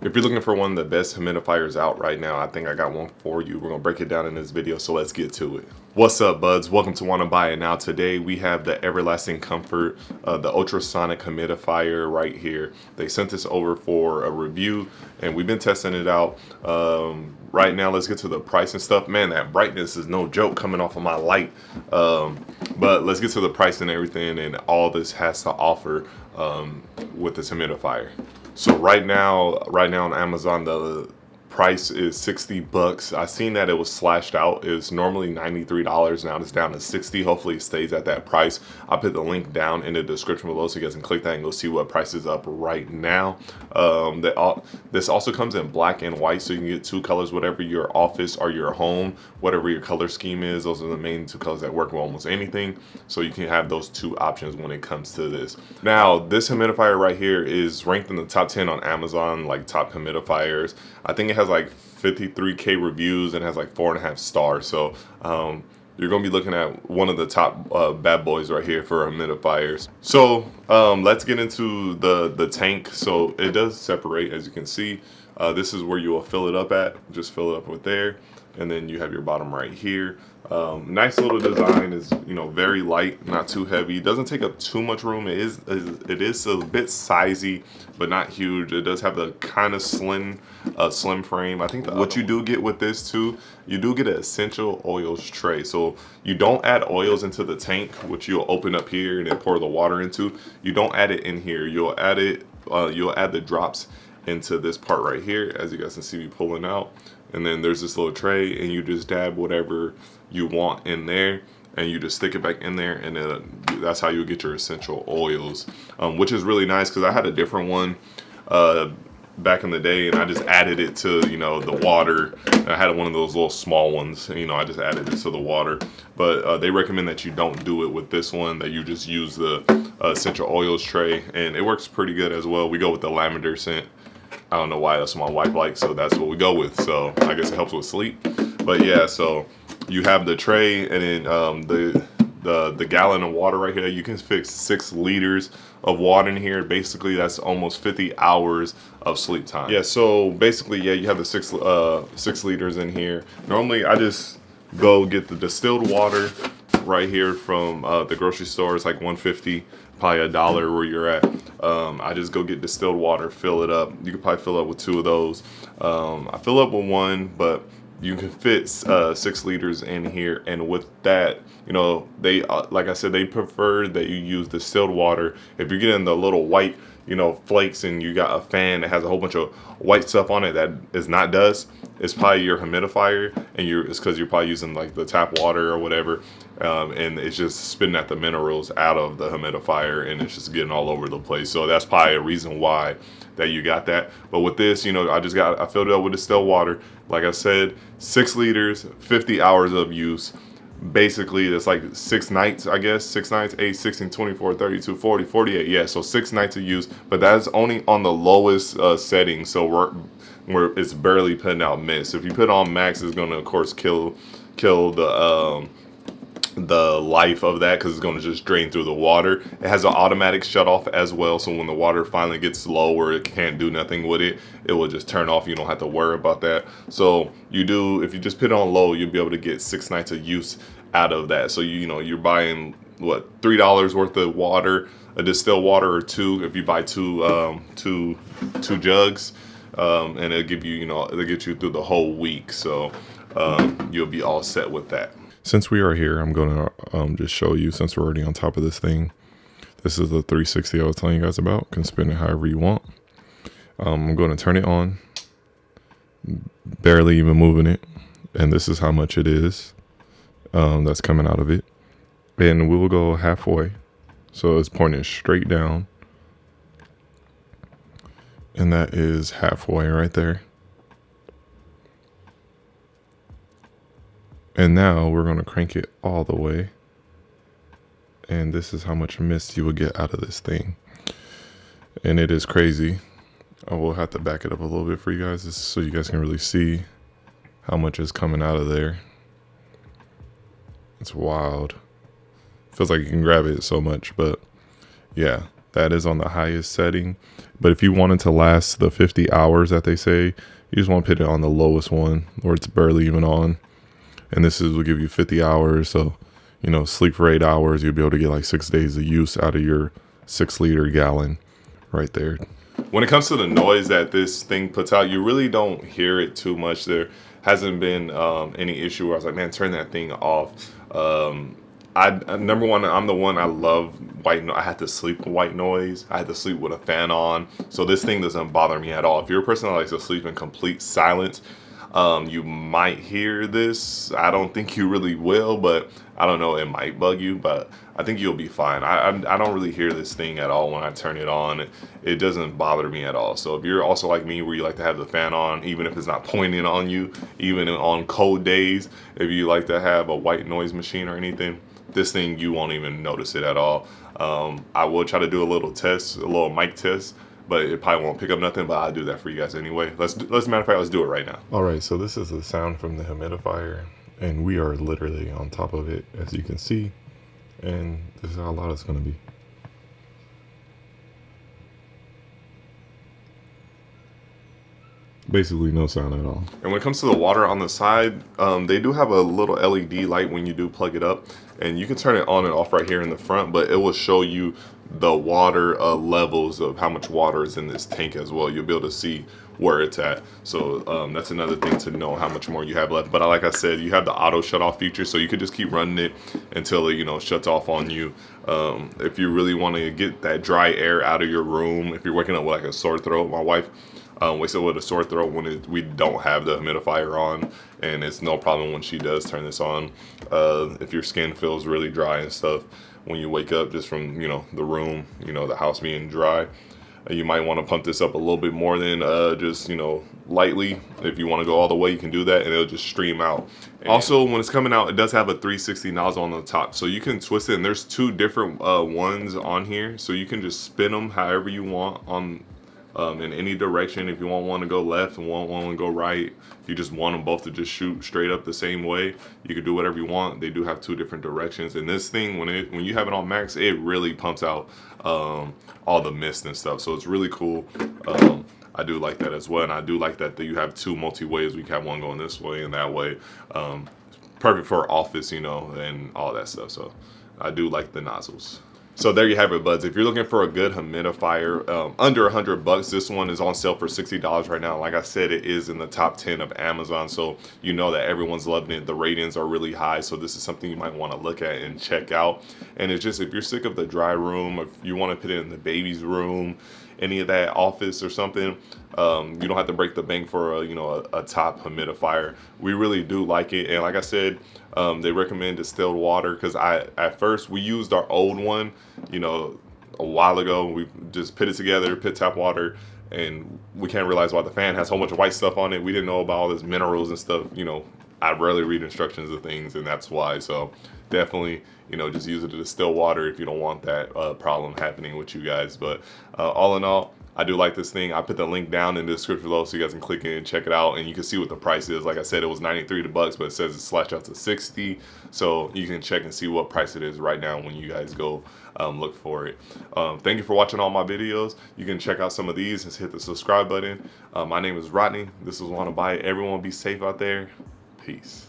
If you're looking for one of the best humidifiers out right now, I think I got one for you. We're gonna break it down in this video, so let's get to it. What's up, buds? Welcome to Wanna Buy It Now. Today we have the Everlasting Comfort, the ultrasonic humidifier right here. They sent this over for a review and we've been testing it out. Right now, let's get to the price and stuff. Man, that brightness is no joke coming off of my light. But let's get to the price and everything and all this has to offer with this humidifier. So right now on Amazon, the price is 60 bucks. I seen that it was slashed out. It's normally $93. Now it's down to 60. Hopefully it stays at that price. I'll put the link down in the description below so you guys can click that and go see what price is up right now. This also comes in black and white, so you can get two colors, whatever your office or your home, whatever your color scheme is. Those are the main two colors that work with almost anything. So you can have those two options when it comes to this. Now, this humidifier right here is ranked in the top 10 on Amazon, like top humidifiers. I think it has like 53K reviews and has like 4.5 stars. So you're gonna be looking at one of the top bad boys right here for humidifiers. So let's get into the tank. So it does separate, as you can see. This is where you will fill it up at. Just fill it up with there, and then you have your bottom right here. Nice little design. Is, you know, very light, not too heavy. Doesn't take up too much room. It is a bit sizey, but not huge. It does have the kind of slim frame. I think what you do get with this too, you do get an essential oils tray. So you don't add oils into the tank, which you'll open up here and then pour the water into. You don't add it in here. You'll add the drops into this part right here, as you guys can see me pulling out. And then there's this little tray, and you just dab whatever you want in there, and you just stick it back in there, and then that's how you get your essential oils, which is really nice because I had a different one back in the day, and I just added it to, you know, the water. I had one of those little small ones, you know, I just added it to the water. But they recommend that you don't do it with this one, that you just use the essential oils tray, and it works pretty good as well. We go with the lavender scent. I don't know why, that's what my wife likes, so that's what we go with. So I guess it helps with sleep. But yeah, so you have the tray, and then the gallon of water right here. You can fit 6 liters of water in here. Basically, that's almost 50 hours of sleep time. Yeah, so basically, yeah, you have the 6 liters in here. Normally, I just go get the distilled water right here from the grocery store. It's like $1.50, probably $1 where you're at. I just go get distilled water, fill it up. You could probably fill up with 2 of those. I fill up with 1, but you can fit 6 liters in here. And with that, you know, they like I said, they prefer that you use distilled water. If you're getting the little white, you know, flakes, and you got a fan that has a whole bunch of white stuff on it that is not dust, it's probably your humidifier, and it's because you're probably using like the tap water or whatever, and it's just spitting at the minerals out of the humidifier, and it's just getting all over the place. So that's probably a reason why that you got that. But with this, you know, I filled it up with distilled water. Like I said, 6 liters, 50 hours of use. Basically, it's like 6 nights, I guess. 6 nights, 8, 16, 24, 32, 40, 48. Yeah, so 6 nights of use, but that's only on the lowest setting. So where it's barely putting out mist. If you put on max, it's going to, of course, kill the life of that, because it's going to just drain through the water. It has an automatic shut off as well, so when the water finally gets low where it can't do nothing with it, it will just turn off. You don't have to worry about that. So if you just put it on low, you'll be able to get 6 nights of use out of that. So you know, you're buying what, $3 worth of water, a distilled water, or 2 if you buy two jugs, and it'll give you, you know, it'll get you through the whole week. So you'll be all set with that. Since we are here, I'm going to just show you, since we're already on top of this thing. This is the 360 I was telling you guys about. You can spin it however you want. I'm going to turn it on. Barely even moving it. And this is how much it is that's coming out of it. And we will go halfway. So it's pointing straight down. And that is halfway right there. And now we're going to crank it all the way. And this is how much mist you will get out of this thing. And it is crazy. I will have to back it up a little bit for you guys, so you guys can really see how much is coming out of there. It's wild. Feels like you can grab it so much, but yeah. That is on the highest setting. But if you want it to last the 50 hours that they say, you just want to put it on the lowest one, or it's barely even on. And this will give you 50 hours. So, you know, sleep for 8 hours. You'll be able to get like 6 days of use out of your 6-liter gallon right there. When it comes to the noise that this thing puts out, you really don't hear it too much. There hasn't been any issue where I was like, man, turn that thing off. Number one, I'm the one, I love white noise. I had to sleep with white noise. I had to sleep with a fan on. So this thing doesn't bother me at all. If you're a person that likes to sleep in complete silence, you might hear this. I don't think you really will, but I don't know, it might bug you, but I think you'll be fine. I don't really hear this thing at all when I turn it on. It doesn't bother me at all. So if you're also like me, where you like to have the fan on, even if it's not pointing on you, even on cold days, if you like to have a white noise machine or anything, this thing, you won't even notice it at all. I will try to do a little test, a little mic test, but it probably won't pick up nothing, but I'll do that for you guys anyway. Let's matter of fact, let's do it right now. All right, so this is the sound from the humidifier, and we are literally on top of it, as you can see, and this is how loud it's gonna be. Basically no sound at all. And when it comes to the water on the side, they do have a little LED light when you do plug it up, and you can turn it on and off right here in the front, but it will show you the water levels of how much water is in this tank as well. You'll be able to see where it's at. So that's another thing to know, how much more you have left. But like I said, you have the auto shut off feature, so you could just keep running it until it, you know, shuts off on you. If you really want to get that dry air out of your room, if you're waking up with like a sore throat, my wife wakes up with a sore throat when we don't have the humidifier on, and it's no problem when she does turn this on. If your skin feels really dry and stuff when you wake up just from, you know, the room, you know, the house being dry, you might want to pump this up a little bit more than just, you know, lightly. If you want to go all the way, you can do that, and it'll just stream out. And also, when it's coming out, it does have a 360 nozzle on the top, so you can twist it, and there's 2 different ones on here, so you can just spin them however you want on in any direction. If you want one to go left and want one to go right, if you just want them both to just shoot straight up the same way, you can do whatever you want. They do have 2 different directions, and this thing, when you have it on max, it really pumps out all the mist and stuff, so it's really cool. I do like that as well, and I do like that you have 2 multi-ways. We can have one going this way and that way. Perfect for office, you know, and all that stuff, so I do like the nozzles. So there you have it, buds. If you're looking for a good humidifier, under $100, this one is on sale for $60 right now. Like I said, it is in the top 10 of Amazon, so you know that everyone's loving it. The ratings are really high, so this is something you might want to look at and check out. And it's just, if you're sick of the dry room, if you want to put it in the baby's room, any of that office or something, you don't have to break the bank for a top humidifier. We really do like it, and like I said, they recommend distilled water, because at first we used our old one, you know, a while ago. We just put it together, put tap water, and we can't realize why the fan has so much white stuff on it. We didn't know about all this minerals and stuff. You know, I rarely read instructions of things, and that's why. So definitely, you know, just use it to distill water if you don't want that problem happening with you guys. But all in all, I do like this thing. I put the link down in the description below so you guys can click in and check it out, and you can see what the price is. Like I said, it was $93, but it says it's slashed out to $60, so you can check and see what price it is right now when you guys go look for it. Thank you for watching all my videos. You can check out some of these and hit the subscribe button. My name is Rodney. This is Wanna Buy It. Everyone be safe out there. Peace.